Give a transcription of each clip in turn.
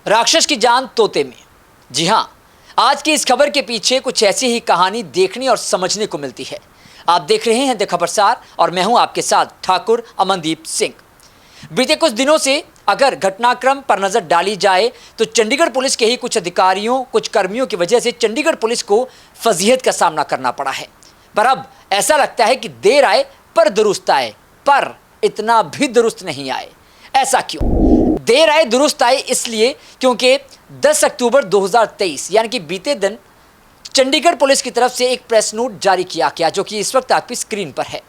राक्षस की जान तोते में। जी हां, आज की इस खबर के पीछे कुछ ऐसी ही कहानी देखने और समझने को मिलती है। आप देख रहे हैं द खबरसार और मैं हूं आपके साथ ठाकुर अमनदीप सिंह। बीते कुछ दिनों से अगर घटनाक्रम पर नजर डाली जाए तो चंडीगढ़ पुलिस के ही कुछ अधिकारियों, कुछ कर्मियों की वजह से चंडीगढ़ पुलिस को फजीहत का सामना करना पड़ा है। पर अब ऐसा लगता है कि देर आए पर दुरुस्त आए, पर इतना भी दुरुस्त नहीं आए। ऐसा क्यों? देर आए दुरुस्त आए इसलिए क्योंकि 10 अक्टूबर 2023 यानी कि बीते दिन चंडीगढ़ पुलिस की तरफ से एक प्रेस नोट जारी किया गया, जो कि इस वक्त आपकी स्क्रीन पर है।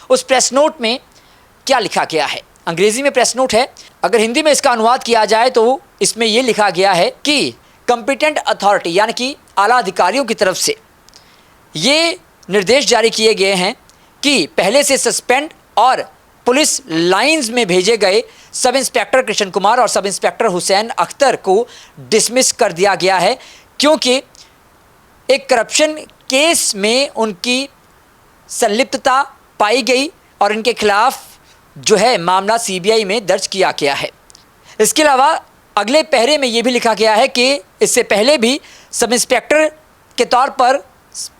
उस प्रेस नोट में क्या लिखा गया है? अंग्रेजी में प्रेस नोट है, अगर हिंदी में इसका अनुवाद किया जाए तो इसमें यह लिखा गया है कि कंपिटेंट अथॉरिटी यानी कि आला अधिकारियों की तरफ से ये निर्देश जारी किए गए हैं कि पहले से सस्पेंड और पुलिस लाइंस में भेजे गए सब इंस्पेक्टर कृष्ण कुमार और सब इंस्पेक्टर हुसैन अख्तर को डिसमिस कर दिया गया है, क्योंकि एक करप्शन केस में उनकी संलिप्तता पाई गई और इनके खिलाफ जो है मामला सीबीआई में दर्ज किया गया है। इसके अलावा अगले पहरे में यह भी लिखा गया है कि इससे पहले भी सब इंस्पेक्टर के तौर पर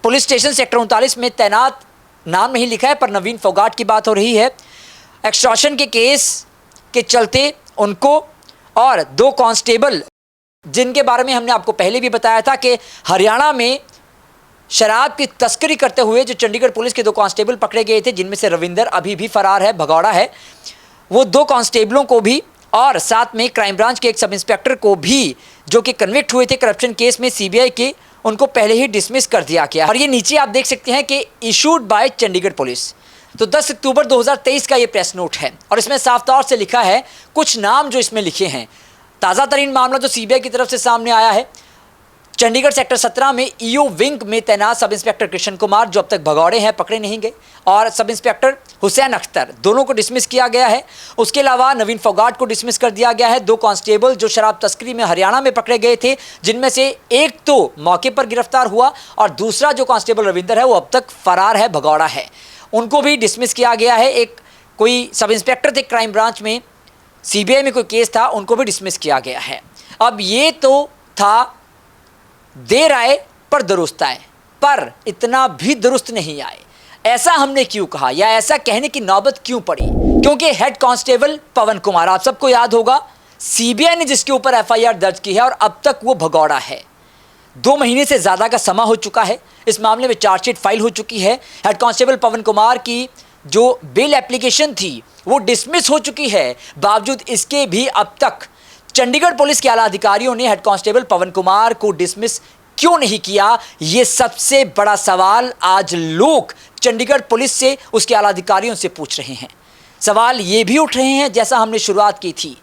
पुलिस स्टेशन सेक्टर 39 में तैनात, नाम नहीं लिखा है पर नवीन फोगाट की बात हो रही है, एक्सटॉर्शन के केस के चलते उनको और 2 कांस्टेबल जिनके बारे में हमने आपको पहले भी बताया था कि हरियाणा में शराब की तस्करी करते हुए जो चंडीगढ़ पुलिस के 2 कांस्टेबल पकड़े गए थे, जिनमें से रविंदर अभी भी फरार है, भगौड़ा है, वो 2 कांस्टेबलों को भी और साथ में क्राइम ब्रांच के एक सब इंस्पेक्टर को भी जो कि कन्विक्ट हुए थे करप्शन केस में सीबीआई के, उनको पहले ही डिसमिस कर दिया गया। और ये नीचे आप देख सकते हैं कि इशूड बाय चंडीगढ़ पुलिस। तो 10 अक्टूबर 2023 का ये प्रेस नोट है और इसमें साफ तौर से लिखा है कुछ नाम जो इसमें लिखे हैं। ताज़ा तरीन मामला जो सीबीआई की तरफ से सामने आया है, चंडीगढ़ सेक्टर 17 में ईओ विंग में तैनात सब इंस्पेक्टर कृष्ण कुमार जो अब तक भगौड़े हैं, पकड़े नहीं गए, और सब इंस्पेक्टर हुसैन अख्तर, दोनों को डिसमिस किया गया है। उसके अलावा नवीन फोगाट को डिसमिस कर दिया गया है। 2 कांस्टेबल जो शराब तस्करी में हरियाणा में पकड़े गए थे, जिनमें से एक तो मौके पर गिरफ्तार हुआ और दूसरा जो कांस्टेबल रविंदर है वो अब तक फरार है, भगौड़ा है, उनको भी डिसमिस किया गया है। एक कोई सब इंस्पेक्टर थे क्राइम ब्रांच में, सीबीआई में कोई केस था, उनको भी डिसमिस किया गया है। अब ये तो था देर आए पर दुरुस्त आए, पर इतना भी दुरुस्त नहीं आए। ऐसा हमने क्यों कहा या ऐसा कहने की नौबत क्यों पड़ी? क्योंकि हेड कांस्टेबल पवन कुमार, आप सबको याद होगा, सीबीआई ने जिसके ऊपर एफआईआर दर्ज की है और अब तक वो भगौड़ा है। 2 महीने से ज़्यादा का समय हो चुका है, इस मामले में चार्जशीट फाइल हो चुकी है। हेड कांस्टेबल पवन कुमार की जो बेल एप्लीकेशन थी वो डिसमिस हो चुकी है। बावजूद इसके भी अब तक चंडीगढ़ पुलिस के आला अधिकारियों ने हेड कांस्टेबल पवन कुमार को डिसमिस क्यों नहीं किया? ये सबसे बड़ा सवाल आज लोग चंडीगढ़ पुलिस से, उसके आला अधिकारियों से पूछ रहे हैं। सवाल ये भी उठ रहे हैं, जैसा हमने शुरुआत की थी,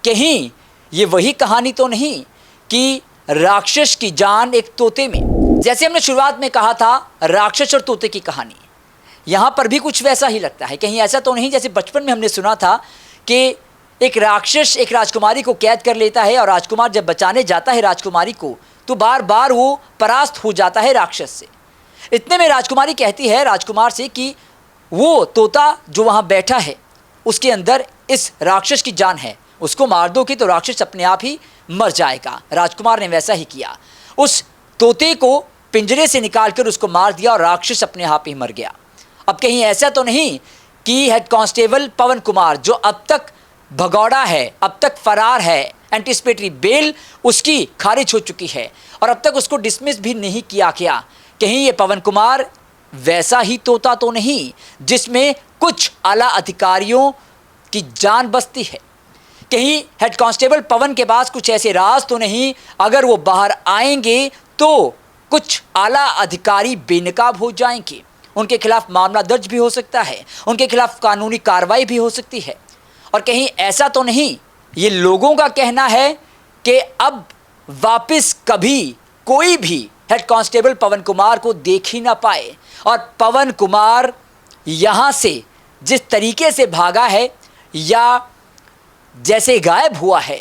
कहीं ये वही कहानी तो नहीं कि राक्षस की जान एक तोते में। जैसे हमने शुरुआत में कहा था राक्षस और तोते की कहानी, यहां पर भी कुछ वैसा ही लगता है। कहीं ऐसा तो नहीं जैसे बचपन में हमने सुना था कि एक राक्षस एक राजकुमारी को कैद कर लेता है और राजकुमार जब बचाने जाता है राजकुमारी को तो बार बार वो परास्त हो जाता है राक्षस से। इतने में राजकुमारी कहती है राजकुमार से कि वो तोता जो वहां बैठा है उसके अंदर इस राक्षस की जान है, उसको मार दो कि तो राक्षस अपने आप ही मर जाएगा। राजकुमार ने वैसा ही किया, उस तोते को पिंजरे से निकालकर उसको मार दिया और राक्षस अपने आप ही मर गया। अब कहीं ऐसा तो नहीं कि हेड कांस्टेबल पवन कुमार जो अब तक भगौड़ा है, अब तक फरार है, एंटिसिपेटरी बेल उसकी खारिज हो चुकी है और अब तक उसको डिसमिस भी नहीं किया गया, कहीं ये पवन कुमार वैसा ही तोता तो नहीं जिसमें कुछ आला अधिकारियों की जान बसती है? कहीं हेड कांस्टेबल पवन के पास कुछ ऐसे राज तो नहीं, अगर वो बाहर आएंगे तो कुछ आला अधिकारी बेनकाब हो जाएंगे, उनके खिलाफ मामला दर्ज भी हो सकता है, उनके खिलाफ कानूनी कार्रवाई भी हो सकती है। और कहीं ऐसा तो नहीं ये लोगों का कहना है कि अब वापस कभी कोई भी हेड कांस्टेबल पवन कुमार को देख ही ना पाए और पवन कुमार यहाँ से जिस तरीके से भागा है या जैसे गायब हुआ है,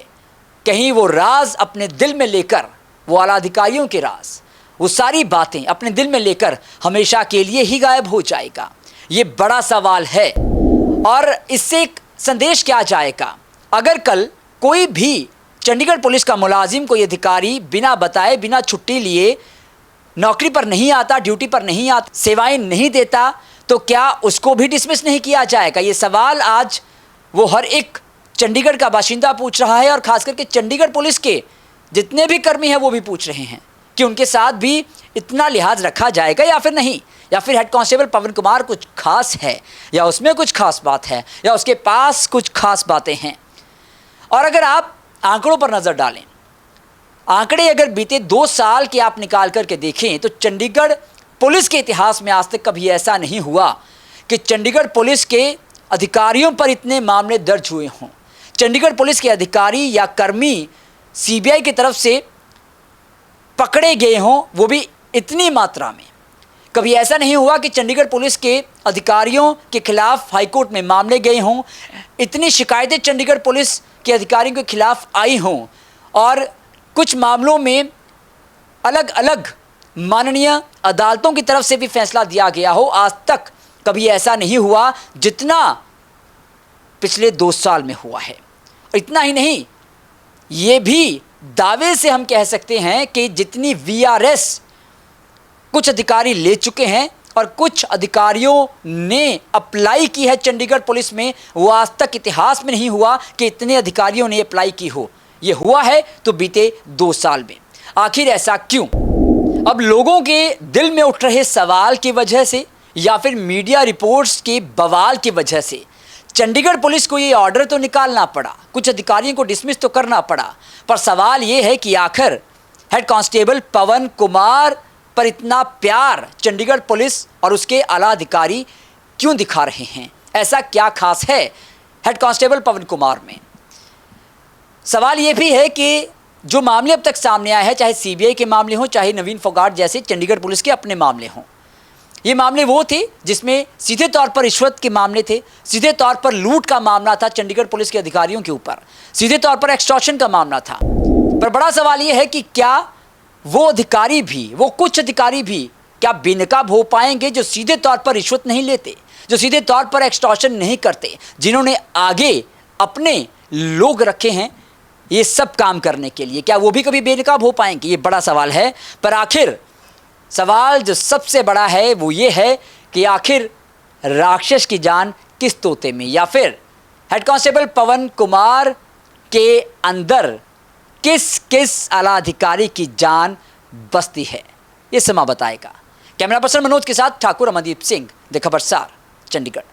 कहीं वो राज अपने दिल में लेकर, वो आला अधिकारियों के राज, वो सारी बातें अपने दिल में लेकर हमेशा के लिए ही गायब हो जाएगा। ये बड़ा सवाल है और इससे एक संदेश क्या जाएगा? अगर कल कोई भी चंडीगढ़ पुलिस का मुलाजिम कोई अधिकारी बिना बताए, बिना छुट्टी लिए नौकरी पर नहीं आता, ड्यूटी पर नहीं आता, सेवाएं नहीं देता, तो क्या उसको भी डिसमिस नहीं किया जाएगा? ये सवाल आज वो हर एक चंडीगढ़ का बाशिंदा पूछ रहा है और खास करके चंडीगढ़ पुलिस के जितने भी कर्मी हैं वो भी पूछ रहे हैं कि उनके साथ भी इतना लिहाज रखा जाएगा या फिर नहीं, या फिर हेड कांस्टेबल पवन कुमार कुछ खास है, या उसमें कुछ खास बात है, या उसके पास कुछ खास बातें हैं। और अगर आप आंकड़ों पर नज़र डालें, आंकड़े अगर बीते 2 साल के आप निकाल करके देखें तो चंडीगढ़ पुलिस के इतिहास में आज तक कभी ऐसा नहीं हुआ कि चंडीगढ़ पुलिस के अधिकारियों पर इतने मामले दर्ज हुए हों। चंडीगढ़ पुलिस के अधिकारी या कर्मी सीबीआई की तरफ से पकड़े गए हों, वो भी इतनी मात्रा में। कभी ऐसा नहीं हुआ कि चंडीगढ़ पुलिस के अधिकारियों के खिलाफ हाईकोर्ट में मामले गए हों, इतनी शिकायतें चंडीगढ़ पुलिस के अधिकारियों के खिलाफ आई हों और कुछ मामलों में अलग अलग माननीय अदालतों की तरफ से भी फैसला दिया गया हो। आज तक कभी ऐसा नहीं हुआ जितना पिछले 2 साल में हुआ है। इतना ही नहीं, ये भी दावे से हम कह सकते हैं कि जितनी वीआरएस कुछ अधिकारी ले चुके हैं और कुछ अधिकारियों ने अप्लाई की है चंडीगढ़ पुलिस में, वो आज तक इतिहास में नहीं हुआ कि इतने अधिकारियों ने अप्लाई की हो। ये हुआ है तो बीते 2 साल में। आखिर ऐसा क्यों? अब लोगों के दिल में उठ रहे सवाल की वजह से या फिर मीडिया रिपोर्ट्स के बवाल की वजह से चंडीगढ़ पुलिस को ये ऑर्डर तो निकालना पड़ा, कुछ अधिकारियों को डिसमिस तो करना पड़ा, पर सवाल ये है कि आखिर हेड कांस्टेबल पवन कुमार पर इतना प्यार चंडीगढ़ पुलिस और उसके आला अधिकारी क्यों दिखा रहे हैं? ऐसा क्या खास है हेड कांस्टेबल पवन कुमार में? सवाल ये भी है कि जो मामले अब तक सामने आए हैं, चाहे सीबीआई के मामले हों, चाहे नवीन फोगाट जैसे चंडीगढ़ पुलिस के अपने मामले हों, ये मामले वो थे जिसमें सीधे तौर पर रिश्वत के मामले थे, सीधे तौर पर लूट का मामला था चंडीगढ़ पुलिस के अधिकारियों के ऊपर, सीधे तौर पर एक्सटॉर्शन का मामला था। पर बड़ा सवाल ये है कि क्या वो अधिकारी भी, वो कुछ अधिकारी भी क्या बेनकाब हो पाएंगे जो सीधे तौर पर रिश्वत नहीं लेते, जो सीधे तौर पर एक्सटॉर्शन नहीं करते, जिन्होंने आगे अपने लोग रखे हैं ये सब काम करने के लिए? क्या वो भी कभी बेनकाब हो पाएंगे? ये बड़ा सवाल है। पर आखिर सवाल जो सबसे बड़ा है वो ये है कि आखिर राक्षस की जान किस तोते में, या फिर हेड कांस्टेबल पवन कुमार के अंदर किस किस आला अधिकारी की जान बसती है? ये समय बताएगा। कैमरा पर्सन मनोज के साथ ठाकुर अमनदीप सिंह, द खबरसार, चंडीगढ़।